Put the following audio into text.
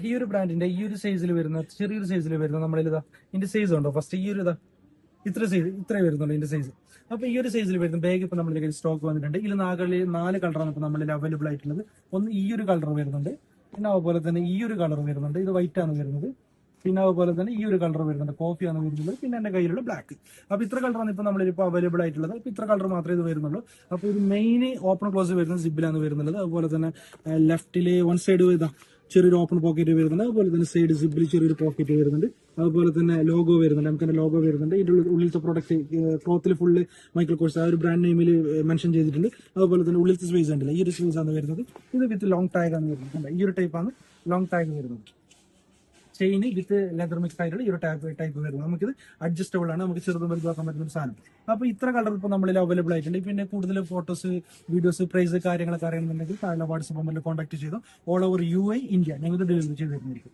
ഈ ഒരു ബ്രാൻഡിന്റെ ഈ ഒരു സൈസിൽ വരുന്ന ചെറിയൊരു സൈസിൽ വരുന്ന നമ്മളിൽ ഇതാ ഇതിന്റെ സൈസ് ഉണ്ടോ ഫസ്റ്റ് ഈ ഒരു ഇതാ ഇത്രേ വരുന്നുള്ളൂ ഇതിന്റെ സൈസ്. അപ്പൊ ഈ ഒരു സൈസിൽ വരുന്ന ബാഗ് ഇപ്പൊ നമ്മളിൽ സ്റ്റോക്ക് വന്നിട്ടുണ്ട്. ഇതിൽ 4 കളറാണ് ഇപ്പൊ നമ്മളിൽ അവൈലബിൾ ആയിട്ടുള്ളത്. ഒന്ന് ഈ ഒരു കളർ വരുന്നുണ്ട്, പിന്നെ അതുപോലെ തന്നെ ഈ ഒരു കളർ വരുന്നുണ്ട്, ഇത് വൈറ്റ് ആണ് വരുന്നത്. പിന്നെ അതുപോലെ തന്നെ ഈ ഒരു കളർ വരുന്നുണ്ട്, കോഫിയാണ് വരുന്നത്. പിന്നെ എന്റെ കയ്യിലുള്ള ബ്ലാക്ക്. അപ്പൊ ഇത്ര കളറാണ് ഇപ്പൊ നമ്മളിപ്പോ അവൈലബിൾ ആയിട്ടുള്ളത്. അപ്പൊ ഇത്ര കളർ മാത്രമേ ഇത് വരുന്നുള്ളൂ. അപ്പൊ ഇത് മെയിൻ ഓപ്പൺ ക്ലോസ് വരുന്നത് സിബിലാണ് വരുന്നത്. അതുപോലെ തന്നെ ലെഫ്റ്റില് വൺ സൈഡ് ഇതാ ചെറിയൊരു ഓപ്പൺ പോക്കറ്റ് വരുന്നുണ്ട്. അതുപോലെ തന്നെ സൈഡ് സിബിൽ ചെറിയൊരു പോക്കറ്റ് വരുന്നുണ്ട്. അതുപോലെ തന്നെ ലോഗോ വരുന്നുണ്ട്, നമുക്ക് ലോഗോ വരുന്നുണ്ട്. ഇതിന്റെ ഉള്ളിലത്തെ പ്രൊഡക്റ്റ് ക്ലോത്തിൽ ഫുള്ള് മൈക്കിൾ കോഴ്സ് ആ ഒരു ബ്രാൻഡ് നെയിമിൽ മെൻഷൻ ചെയ്തിട്ടുണ്ട്. അതുപോലെ തന്നെ ഉള്ളിലത്തെ സ്പേസ് ഉണ്ടല്ലോ, ഈ ഒരു സ്പേസ് ആണ് വരുന്നത്. ഇത് വിത്ത് ലോങ് ടാഗ് ആണ് വരുന്നത്. ഈ ഒരു ടൈപ്പാണ് ലോങ് ടാഗ് വരുന്നത്. ചെയിൻ വിത്ത് ലെതർ മിക്സ് ആയിട്ടുള്ള ഈ ഒരു ടൈപ്പ് വരുന്നത്. നമുക്കിത് അഡ്ജസ്റ്റബിൾ ആണ്, നമുക്ക് ചെറുതും വലുതാക്കാൻ പറ്റുന്ന ഒരു സാധനം. അപ്പൊ ഇത്ര കളർ ഇപ്പോൾ നമ്മളിൽ അവൈലബിൾ ആയിട്ടുണ്ട്. പിന്നെ കൂടുതൽ ഫോട്ടോസ്, വീഡിയോസ്, പ്രൈസ് കാര്യങ്ങളൊക്കെ അറിയണമെന്നുണ്ടെങ്കിൽ താഴെ വാട്സ്ആപ്പ് നമ്പറിൽ കോൺടാക്ട് ചെയ്തു ഓൾ ഓവർ UAE, ഇന്ത്യ ഞങ്ങൾ ഡെലിവറി ചെയ്ത് തരുന്നതായിരിക്കും.